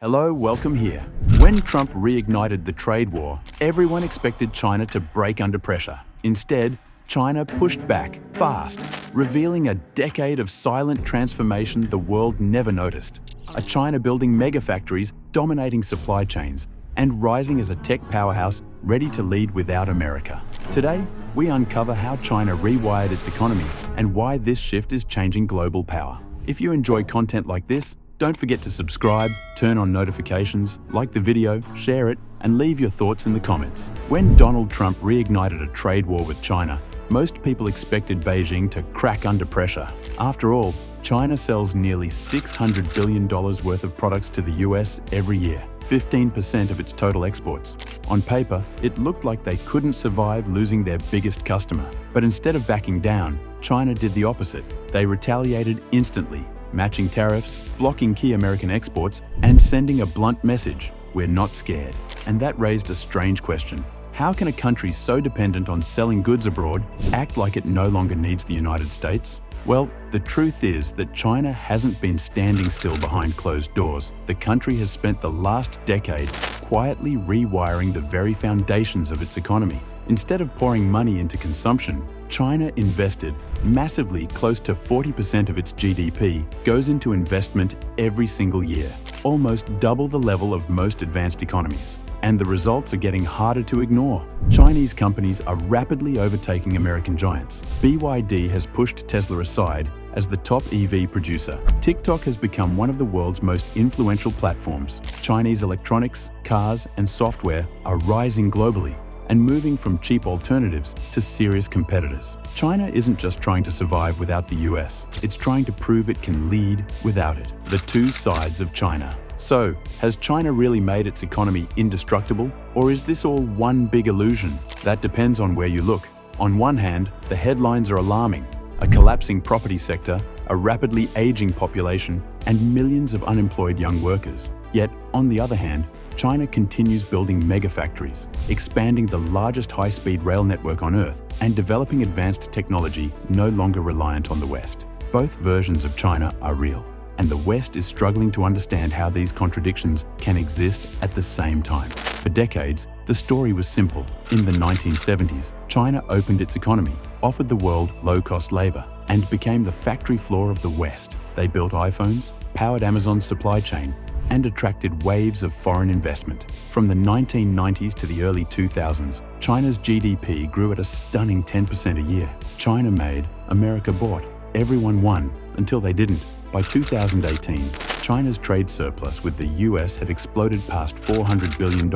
Hello, welcome here. When Trump reignited the trade war, everyone expected China to break under pressure. Instead, China pushed back fast, revealing a decade of silent transformation the world never noticed. A China building megafactories, dominating supply chains, and rising as a tech powerhouse ready to lead without America. Today, we uncover how China rewired its economy and why this shift is changing global power. If you enjoy content like this, don't forget to subscribe, turn on notifications, like the video, share it, and leave your thoughts in the comments. When Donald Trump reignited a trade war with China, most people expected Beijing to crack under pressure. After all, China sells nearly $600 billion worth of products to the US every year, 15% of its total exports. On paper, it looked like they couldn't survive losing their biggest customer. But instead of backing down, China did the opposite. They retaliated instantly, matching tariffs, blocking key American exports, and sending a blunt message: we're not scared. And that raised a strange question. How can a country so dependent on selling goods abroad act like it no longer needs the United States? Well, the truth is that China hasn't been standing still behind closed doors. The country has spent the last decade quietly rewiring the very foundations of its economy. Instead of pouring money into consumption, China invested massively. Close to 40% of its GDP goes into investment every single year, almost double the level of most advanced economies. And the results are getting harder to ignore. Chinese companies are rapidly overtaking American giants. BYD has pushed Tesla aside as the top EV producer. TikTok has become one of the world's most influential platforms. Chinese electronics, cars, and software are rising globally and moving from cheap alternatives to serious competitors. China isn't just trying to survive without the US, it's trying to prove it can lead without it. The two sides of China. So, has China really made its economy indestructible, or is this all one big illusion? That depends on where you look. On one hand, the headlines are alarming: a collapsing property sector, a rapidly aging population, and millions of unemployed young workers. Yet, on the other hand, China continues building megafactories, expanding the largest high-speed rail network on Earth, and developing advanced technology no longer reliant on the West. Both versions of China are real, and the West is struggling to understand how these contradictions can exist at the same time. For decades, the story was simple. In the 1970s, China opened its economy, offered the world low-cost labor, and became the factory floor of the West. They built iPhones, powered Amazon's supply chain, and attracted waves of foreign investment. From the 1990s to the early 2000s, China's GDP grew at a stunning 10% a year. China made, America bought. Everyone won, until they didn't. By 2018, China's trade surplus with the US had exploded past $400 billion,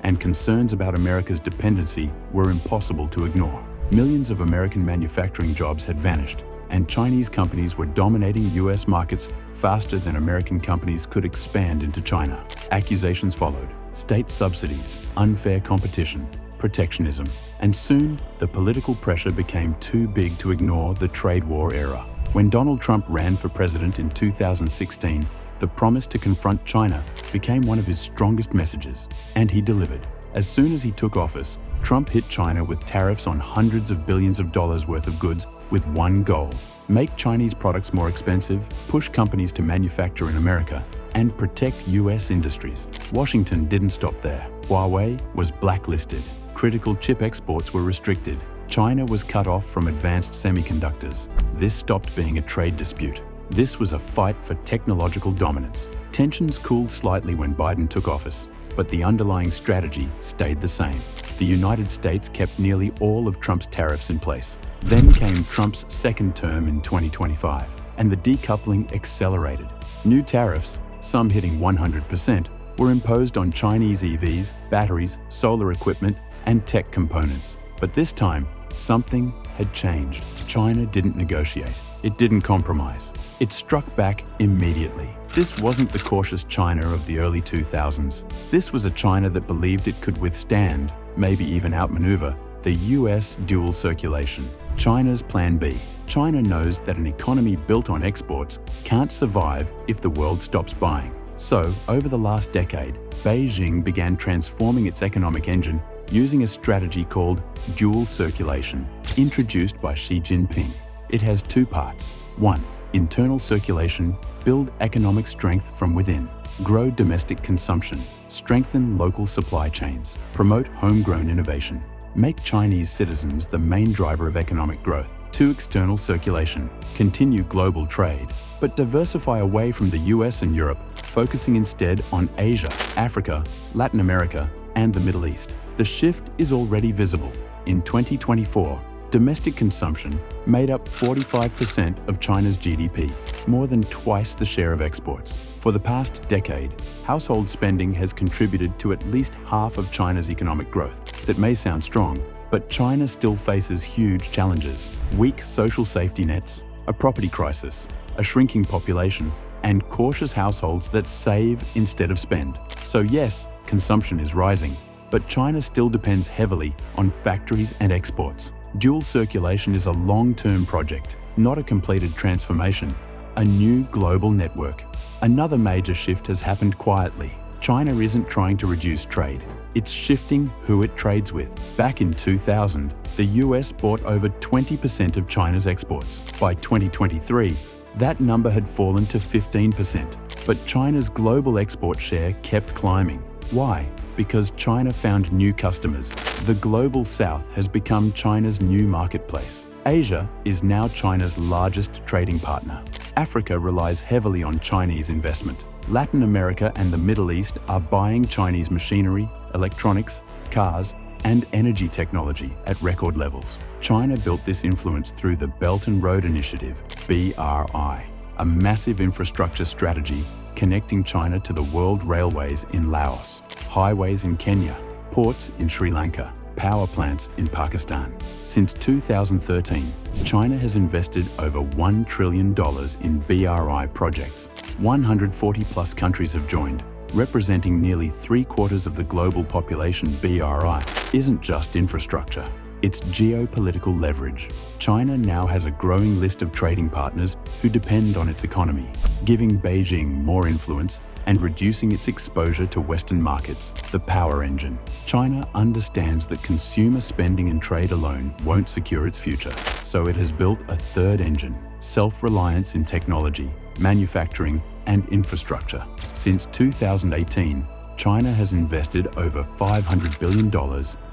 and concerns about America's dependency were impossible to ignore. Millions of American manufacturing jobs had vanished, and Chinese companies were dominating US markets faster than American companies could expand into China. Accusations followed: state subsidies, unfair competition, protectionism, and soon the political pressure became too big to ignore. The trade war era. When Donald Trump ran for president in 2016, the promise to confront China became one of his strongest messages, and he delivered. As soon as he took office, Trump hit China with tariffs on hundreds of billions of dollars worth of goods with one goal: make Chinese products more expensive, push companies to manufacture in America, and protect US industries. Washington didn't stop there. Huawei was blacklisted. Critical chip exports were restricted. China was cut off from advanced semiconductors. This stopped being a trade dispute. This was a fight for technological dominance. Tensions cooled slightly when Biden took office, but the underlying strategy stayed the same. The United States kept nearly all of Trump's tariffs in place. Then came Trump's second term in 2025, and the decoupling accelerated. New tariffs, some hitting 100%, were imposed on Chinese EVs, batteries, solar equipment, and tech components. But this time, something had changed. China didn't negotiate. It didn't compromise. It struck back immediately. This wasn't the cautious China of the early 2000s. This was a China that believed it could withstand, maybe even outmaneuver, the US dual circulation. China's Plan B. China knows that an economy built on exports can't survive if the world stops buying. So, over the last decade, Beijing began transforming its economic engine using a strategy called dual circulation, introduced by Xi Jinping. It has two parts. 1. Internal circulation, build economic strength from within. Grow domestic consumption, strengthen local supply chains, promote homegrown innovation. Make Chinese citizens the main driver of economic growth. 2. External circulation, continue global trade, but diversify away from the US and Europe, focusing instead on Asia, Africa, Latin America, and the Middle East. The shift is already visible. In 2024, domestic consumption made up 45% of China's GDP, more than twice the share of exports. For the past decade, household spending has contributed to at least half of China's economic growth. That may sound strong, but China still faces huge challenges: weak social safety nets, a property crisis, a shrinking population, and cautious households that save instead of spend. So yes, consumption is rising, but China still depends heavily on factories and exports. Dual circulation is a long-term project, not a completed transformation. A new global network. Another major shift has happened quietly. China isn't trying to reduce trade. It's shifting who it trades with. Back in 2000, the US bought over 20% of China's exports. By 2023, that number had fallen to 15%. But China's global export share kept climbing. Why? Because China found new customers. The global south has become China's new marketplace. Asia is now China's largest trading partner. Africa relies heavily on Chinese investment. Latin America and the Middle East are buying Chinese machinery, electronics, cars, and energy technology at record levels. China built this influence through the Belt and Road Initiative, BRI, a massive infrastructure strategy connecting China to the world railways in Laos, highways in Kenya, ports in Sri Lanka, power plants in Pakistan. Since 2013, China has invested over $1 trillion in BRI projects. 140+ countries have joined, representing nearly 3/4 of the global population. BRI isn't just infrastructure, it's geopolitical leverage. China now has a growing list of trading partners who depend on its economy, giving Beijing more influence and reducing its exposure to Western markets. The power engine. China understands that consumer spending and trade alone won't secure its future, so it has built a third engine: self-reliance in technology, manufacturing, and infrastructure. Since 2018, China has invested over $500 billion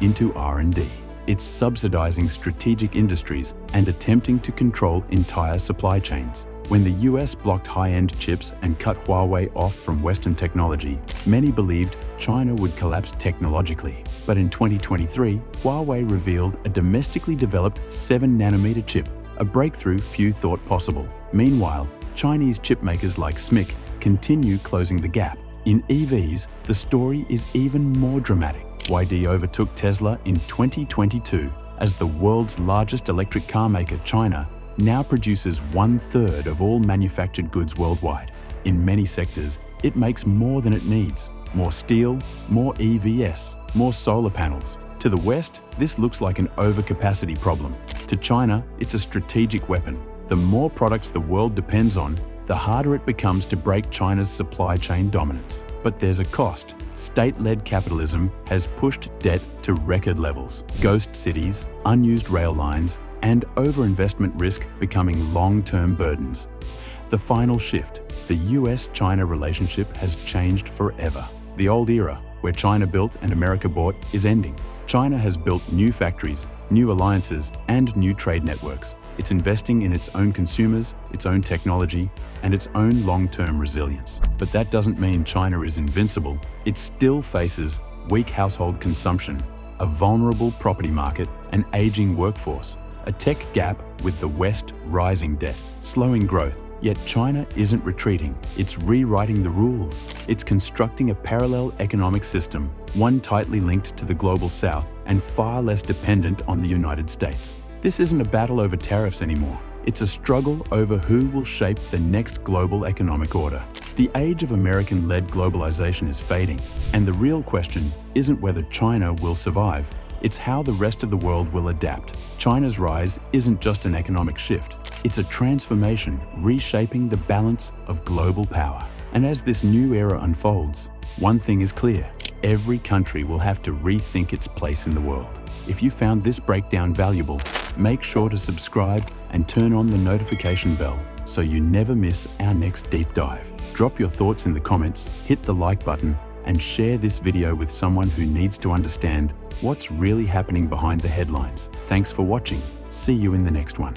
into R&D. It's subsidizing strategic industries and attempting to control entire supply chains. When the US blocked high-end chips and cut Huawei off from Western technology, many believed China would collapse technologically. But in 2023, Huawei revealed a domestically developed 7nm chip, a breakthrough few thought possible. Meanwhile, Chinese chipmakers like SMIC continue closing the gap. In EVs, the story is even more dramatic. YD overtook Tesla in 2022 as the world's largest electric car maker. China now produces 1/3 of all manufactured goods worldwide. In many sectors, it makes more than it needs. More steel, more EVs, more solar panels. To the West, this looks like an overcapacity problem. To China, it's a strategic weapon. The more products the world depends on, the harder it becomes to break China's supply chain dominance. But there's a cost. State-led capitalism has pushed debt to record levels. Ghost cities, unused rail lines, and overinvestment risk becoming long-term burdens. The final shift: the US-China relationship has changed forever. The old era, where China built and America bought, is ending. China has built new factories, new alliances, and new trade networks. It's investing in its own consumers, its own technology, and its own long-term resilience. But that doesn't mean China is invincible. It still faces weak household consumption, a vulnerable property market, an aging workforce, a tech gap with the West rising debt, slowing growth. Yet China isn't retreating, it's rewriting the rules. It's constructing a parallel economic system, one tightly linked to the global south and far less dependent on the United States. This isn't a battle over tariffs anymore. It's a struggle over who will shape the next global economic order. The age of American-led globalization is fading, and the real question isn't whether China will survive. It's how the rest of the world will adapt. China's rise isn't just an economic shift. It's a transformation reshaping the balance of global power. And as this new era unfolds, one thing is clear: every country will have to rethink its place in the world. If you found this breakdown valuable, make sure to subscribe and turn on the notification bell so you never miss our next deep dive. Drop your thoughts in the comments, hit the like button, and share this video with someone who needs to understand what's really happening behind the headlines. Thanks for watching. See you in the next one.